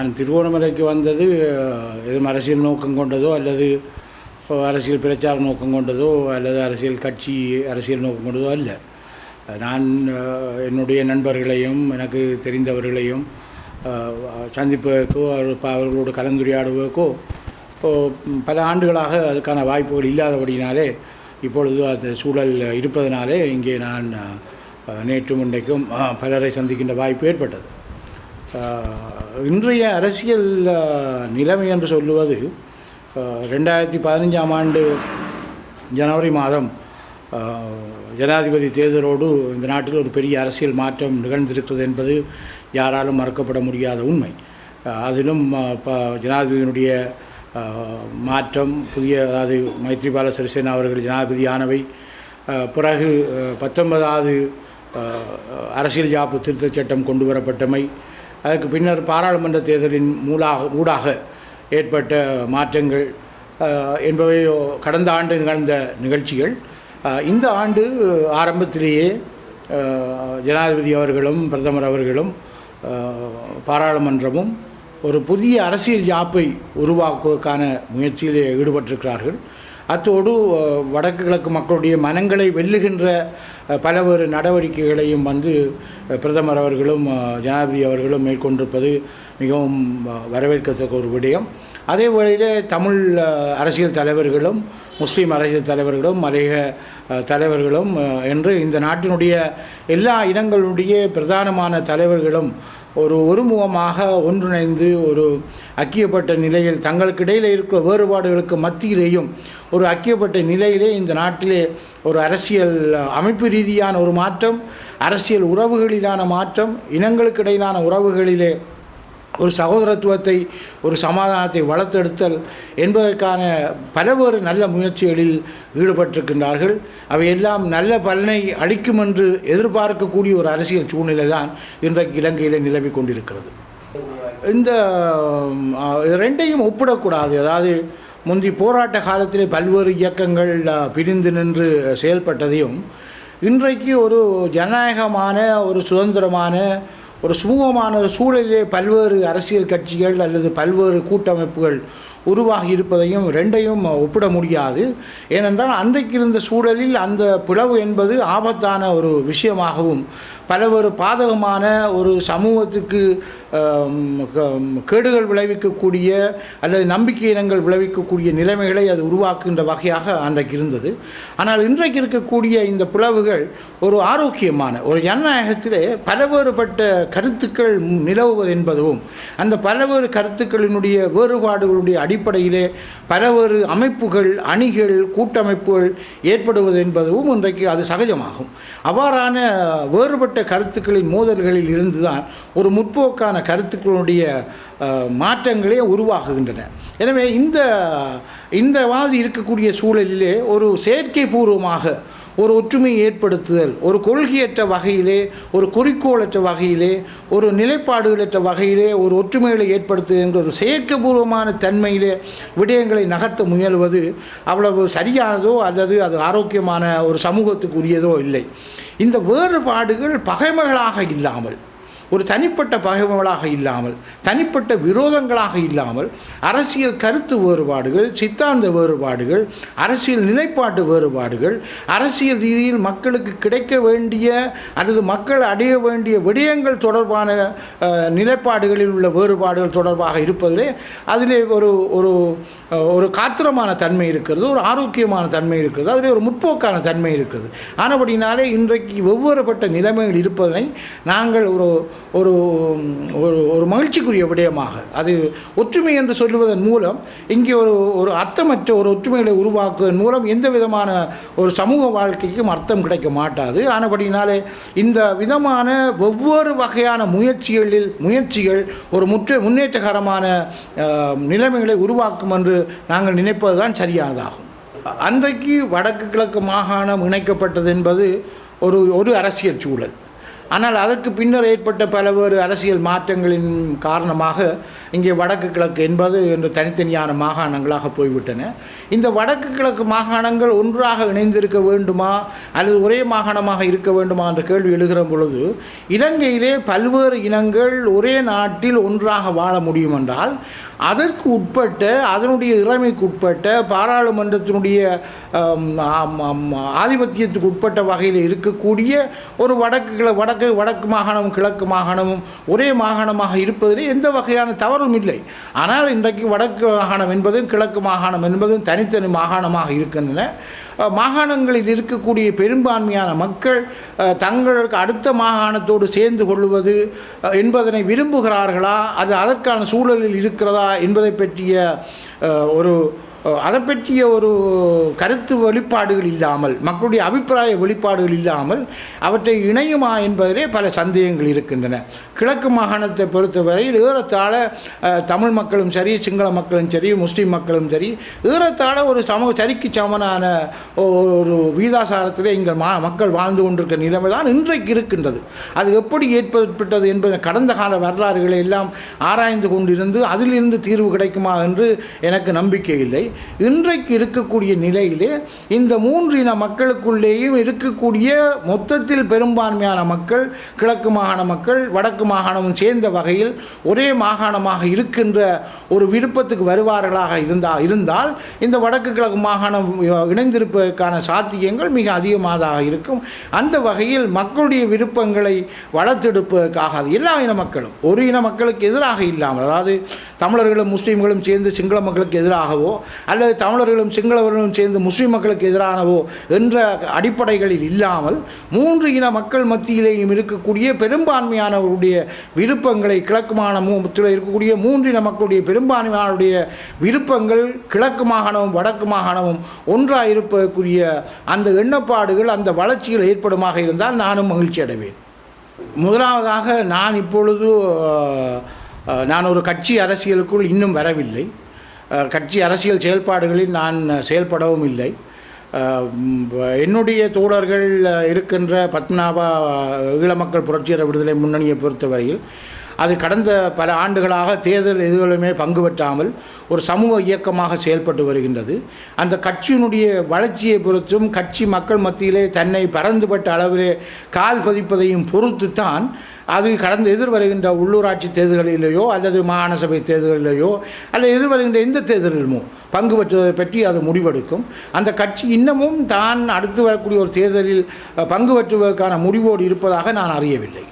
நான் திருவோணமலைக்கு வந்தது எதுவும் அரசியல் நோக்கம் கொண்டதோ அல்லது அரசியல் பிரச்சார நோக்கம் கொண்டதோ அல்லது அரசியல் கட்சி அரசியல் நோக்கம் கொண்டதோ அல்ல. நான் என்னுடைய நண்பர்களையும் எனக்கு தெரிந்தவர்களையும் சந்திப்பதற்கோ அவர்களோடு கலந்துரையாடுவதற்கோ பல ஆண்டுகளாக அதுக்கான வாய்ப்புகள் இல்லாதபடினாலே இப்பொழுது அந்த சூழல் இருப்பதனாலே இங்கே நான் நேற்றும் இன்றைக்கும் பலரை சந்திக்கின்ற வாய்ப்பு ஏற்பட்டது. இன்றைய அரசியல் நிலைமை என்று சொல்லுவது 2015ஆம் ஆண்டு ஜனவரி மாதம் ஜனாதிபதி தேர்தலோடு இந்த நாட்டில் ஒரு பெரிய அரசியல் மாற்றம் நிகழ்ந்திருக்கிறது என்பது யாராலும் மறக்கப்பட முடியாத உண்மை. அதிலும் ஜனாதிபதியினுடைய மாற்றம் புதிய, அதாவது மைத்ரிபால சிறிசேனா அவர்கள் ஜனாதிபதியானவை பிறகு 19வது அரசியல் யாப்பு திருத்தச் சட்டம் கொண்டு வரப்பட்டமை, அதற்கு பின்னர் பாராளுமன்ற தேர்தலின் ஊடாக ஏற்பட்ட மாற்றங்கள் என்பவை கடந்த ஆண்டு நிகழ்ந்த நிகழ்ச்சிகள். இந்த ஆண்டு ஆரம்பத்திலேயே ஜனாதிபதி அவர்களும் பிரதமர் அவர்களும் பாராளுமன்றமும் ஒரு புதிய அரசியல் யாப்பை உருவாக்குவதற்கான முயற்சியிலே ஈடுபட்டிருக்கிறார்கள். அத்தோடு வடக்கு கிழக்கு மக்களுடைய மனங்களை வெல்லுகின்ற பலவேறு நடவடிக்கைகளையும் பிரதமர் அவர்களும் ஜனாதிபதி அவர்களும் மேற்கொண்டிருப்பது மிகவும் வரவேற்கத்தக்க ஒரு விடயம். அதே வேளையிலே தமிழ் அரசியல் தலைவர்களும் முஸ்லீம் அரசியல் தலைவர்களும் மலையக தலைவர்களும் என்று இந்த நாட்டினுடைய எல்லா இனங்களுடைய பிரதானமான தலைவர்களும் ஒருமுகமாக ஒன்றிணைந்து ஒரு ஐக்கியப்பட்ட நிலையில் தங்களுக்கு இடையில் இருக்கிற வேறுபாடுகளுக்கு மத்தியிலேயும் ஒரு ஐக்கியப்பட்ட நிலையிலே இந்த நாட்டிலே ஒரு அரசியல் அமைப்பு ரீதியான ஒரு மாற்றம், அரசியல் உறவுகளிலான மாற்றம், இனங்களுக்கு இடையிலான உறவுகளிலே ஒரு சகோதரத்துவத்தை, ஒரு சமாதானத்தை வளர்த்தெடுத்தல் என்பதற்கான பலவேறு நல்ல முயற்சிகளில் ஈடுபட்டிருக்கின்றார்கள். அவையெல்லாம் நல்ல பலனை அளிக்கும் என்று எதிர்பார்க்கக்கூடிய ஒரு அரசியல் சூழ்நிலை தான் இன்றைக்கு இலங்கையில் நிலவி கொண்டிருக்கிறது. இந்த ரெண்டையும் ஒப்பிடக்கூடாது. அதாவது முந்தி போராட்ட காலத்திலே பல்வேறு இயக்கங்கள் பிரிந்து நின்று செயல்பட்டதையும் இன்றைக்கு ஒரு ஜனநாயகமான, ஒரு சுதந்திரமான, ஒரு சுமூகமான சூழலிலே பல்வேறு அரசியல் கட்சிகள் அல்லது பல்வேறு கூட்டமைப்புகள் உருவாகி இருப்பதையும் ரெண்டையும் ஒப்பிட முடியாது. ஏனென்றால் அன்றைக்கு இருந்த சூழலில் அந்த பிளவு என்பது ஆபத்தான ஒரு விஷயமாகவும் பலவேறு பாதகமான ஒரு சமூகத்துக்கு கேடுகள் விளைவிக்கக்கூடிய அல்லது நம்பிக்கை இனங்கள் விளைவிக்கக்கூடிய நிலைமைகளை அது உருவாக்குகின்ற வகையாக அன்றைக்கு இருந்தது. ஆனால் இன்றைக்கு இருக்கக்கூடிய இந்த பிளவுகள் ஒரு ஆரோக்கியமான ஒரு ஜனநாயகத்திலே பலவேறுபட்ட கருத்துக்கள் நிலவுவது என்பதும் அந்த பலவேறு கருத்துக்களினுடைய வேறுபாடுகளுடைய அடிப்படையிலே பலவேறு அமைப்புகள், அணிகள், கூட்டமைப்புகள் ஏற்படுவது என்பதும் இன்றைக்கு அது சகஜமாகும். அவ்வாறான வேறுபட்ட கருத்துக்களின் மோதல்களில் இருந்துதான் ஒரு முற்போக்கான கருத்துக்களுடைய மாற்றங்களே உருவாகுகின்றன. எனவே இந்த மாதிரி இருக்கக்கூடிய சூழலிலே ஒரு செயற்கை பூர்வமாக ஒரு ஒற்றுமையை ஏற்படுத்துதல், ஒரு கொள்கையற்ற வகையிலே, ஒரு குறிக்கோளற்ற வகையிலே, ஒரு நிலைப்பாடுகளற்ற வகையிலே ஒரு ஒற்றுமைகளை ஏற்படுத்துதல் என்ற ஒரு செயற்கைபூர்வமான தன்மையிலே விடயங்களை நகர்த்த முயல்வது அவ்வளவு சரியானதோ அல்லது அது ஆரோக்கியமான ஒரு சமூகத்துக்கு உரியதோ இல்லை. இந்த வேறுபாடுகள் பகைமைகளாக இல்லாமல், ஒரு தனிப்பட்ட பகைமைகளாக இல்லாமல், தனிப்பட்ட விரோதங்களாக இல்லாமல், அரசியல் கருத்து வேறுபாடுகள், சித்தாந்த வேறுபாடுகள், அரசியல் நிலைப்பாட்டு வேறுபாடுகள், அரசியல் ரீதியில் மக்களுக்கு கிடைக்க வேண்டிய அல்லது மக்கள் அடைய வேண்டிய விடயங்கள் தொடர்பான நிலைப்பாடுகளில் உள்ள வேறுபாடுகள் தொடர்பாக இருப்பதிலே அதிலே ஒரு காத்திரமான தன்மை இருக்கிறது, ஒரு ஆரோக்கியமான தன்மை இருக்கிறது, அதில் ஒரு முற்போக்கான தன்மை இருக்கிறது. ஆனபடினாலே இன்றைக்கு வெவ்வேறுபட்ட நிலைமைகள் இருப்பதனை நாங்கள் ஒரு ஒரு மகிழ்ச்சிக்குரிய விடயமாக, அது ஒற்றுமை என்று சொல்லுவதன் மூலம் இங்கே ஒரு அர்த்தமற்ற ஒரு ஒற்றுமைகளை உருவாக்குவதன் மூலம் எந்த விதமான ஒரு சமூக வாழ்க்கைக்கும் அர்த்தம் கிடைக்க மாட்டாது. ஆனபடினாலே இந்த விதமான வெவ்வேறு வகையான முயற்சிகள் ஒரு முன்னேற்றகரமான நிலைமைகளை உருவாக்கும் என்று நாங்கள் நினைப்பது தான் சரியானதாகும். அன்றைக்கு வடக்கு கிழக்கு மாகாணம் இணைக்கப்பட்டது என்பது ஒரு அரசியல் சூழல். ஆனால் அதற்கு பின்னர் ஏற்பட்ட பலவேறு அரசியல் மாற்றங்களின் காரணமாக இங்கே வடக்கு கிழக்கு என்பது என்று தனித்தனியான மாகாணங்களாக போய்விட்டன. இந்த வடக்கு கிழக்கு மாகாணங்கள் ஒன்றாக இணைந்திருக்க வேண்டுமா அல்லது ஒரே மாகாணமாக இருக்க வேண்டுமா என்ற கேள்வி எழுகிற பொழுது, இலங்கையிலே பல்வேறு இனங்கள் ஒரே நாட்டில் ஒன்றாக வாழ முடியும் என்றால் அதற்கு உட்பட்ட, அதனுடைய இறைமைக்கு உட்பட்ட, பாராளுமன்றத்தினுடைய ஆதிபத்தியத்துக்கு உட்பட்ட வகையில் இருக்கக்கூடிய ஒரு வடக்கு மாகாணமும் கிழக்கு மாகாணமும் ஒரே மாகாணமாக இருப்பதிலே எந்த வகையான தவறும் இல்லை. ஆனால் இன்றைக்கு வடக்கு மாகாணம் என்பதும் கிழக்கு மாகாணம் என்பதும் தனித்தனி மாகாணமாக இருக்கின்றன. மாகாணங்களில் இருக்கக்கூடிய பெரும்பான்மையான மக்கள் தங்களுக்கு அடுத்த மாகாணத்தோடு சேர்ந்து கொள்வது என்பதனை விரும்புகிறார்களா, அது அதற்கான சூழலில் இருக்கிறதா என்பதை பற்றிய ஒரு கருத்து வெளிப்பாடுகள் இல்லாமல், மக்களுடைய அபிப்பிராய வெளிப்பாடுகள் இல்லாமல் அவற்றை இணையுமா என்பதிலே பல சந்தேகங்கள் இருக்கின்றன. கிழக்கு மாகாணத்தை பொறுத்தவரையில் ஏறத்தாழ தமிழ் மக்களும் சரி, சிங்கள மக்களும் சரி, முஸ்லீம் மக்களும் சரி, ஏறத்தாழ ஒரு சரிக்கு சமனான ஒரு வீதாசாரத்திலே இங்கே மக்கள் வாழ்ந்து கொண்டிருக்கிற நிலைமை தான் இன்றைக்கு இருக்கின்றது. அது எப்படி ஏற்பட்டது என்பது கடந்த கால வரலாறுகளை எல்லாம் ஆராய்ந்து கொண்டிருந்து அதிலிருந்து தீர்வு கிடைக்குமா என்று எனக்கு நம்பிக்கை இல்லை. இன்றைக்கு இருக்கக்கூடிய நிலையிலே இந்த 3 இன மக்களுக்குள்ளேயும் இருக்கக்கூடிய மொத்தத்தில் பெரும்பான்மையான மக்கள், கிழக்கு மாகாண மக்கள் வடக்கு மாகாணமும் சேர்ந்த வகையில் ஒரே மாகாணமாக இருக்கின்ற ஒரு விருப்பத்துக்கு வருவார்களாக இருந்தால் இந்த வடக்கு கிழக்கு மாகாணம் இணைந்திருப்பதற்கான சாத்தியங்கள் மிக அதிகமாக இருக்கும். அந்த வகையில் மக்களுடைய விருப்பங்களை வளர்த்தெடுப்பதற்காக எல்லா இன மக்களும் ஒரு இன மக்களுக்கு எதிராக இல்லாமல், அதாவது தமிழர்களும் முஸ்லீம்களும் சேர்ந்து சிங்கள மக்களுக்கு எதிராகவோ அல்லது தமிழர்களும் சிங்களவர்களும் சேர்ந்து முஸ்லீம் மக்களுக்கு எதிரானவோ என்ற அடிப்படைகளில் இல்லாமல் 3 இன மக்கள் மத்தியிலேயும் இருக்கக்கூடிய பெரும்பான்மையானவருடைய விருப்பங்களை, கிழக்கு மாகாணத்தில் இருக்கக்கூடிய 3 இன மக்களுடைய பெரும்பான்மையானுடைய விருப்பங்கள் கிழக்கு மாகாணமும் வடக்கு மாகாணமும் ஒன்றாக இருப்பதற்குரிய அந்த எண்ணப்பாடுகள், அந்த வளர்ச்சிகள் ஏற்படுமாக இருந்தால் நானும் மகிழ்ச்சி அடைவேன். முதலாவதாக நான் ஒரு கட்சி அரசியலுக்குள் இன்னும் வரவில்லை. கட்சி அரசியல் செயல்பாடுகளில் நான் செயல்படவும் இல்லை. என்னுடைய தோழர்கள் இருக்கின்ற பத்மநாபா ஈழமக்கள் புரட்சிகர விடுதலை முன்னணியை பொறுத்தவரையில் அது கடந்த பல ஆண்டுகளாக தேர்தல் எதுகளுமே பங்கு பெற்றாமல் ஒரு சமூக இயக்கமாக செயல்பட்டு வருகின்றது. அந்த கட்சியினுடைய வளர்ச்சியை பொறுத்தும் கட்சி மக்கள் மத்தியிலே தன்னை பரந்துபட்ட அளவிலே கால் பதிப்பதையும் பொறுத்து தான் அது எதிர்வருகின்ற உள்ளூராட்சி தேர்தல்களிலேயோ அல்லது மாகாண சபை தேர்தல்களிலேயோ அல்லது எதிர்வருகின்ற எந்த தேர்தலிலுமோ பங்கு பெற்றுவதை பற்றி அது முடிவெடுக்கும். அந்த கட்சி இன்னமும் தான் அடுத்து வரக்கூடிய ஒரு தேர்தலில் பங்கு பெற்றுவதற்கான முடிவோடு இருப்பதாக நான் அறியவில்லை.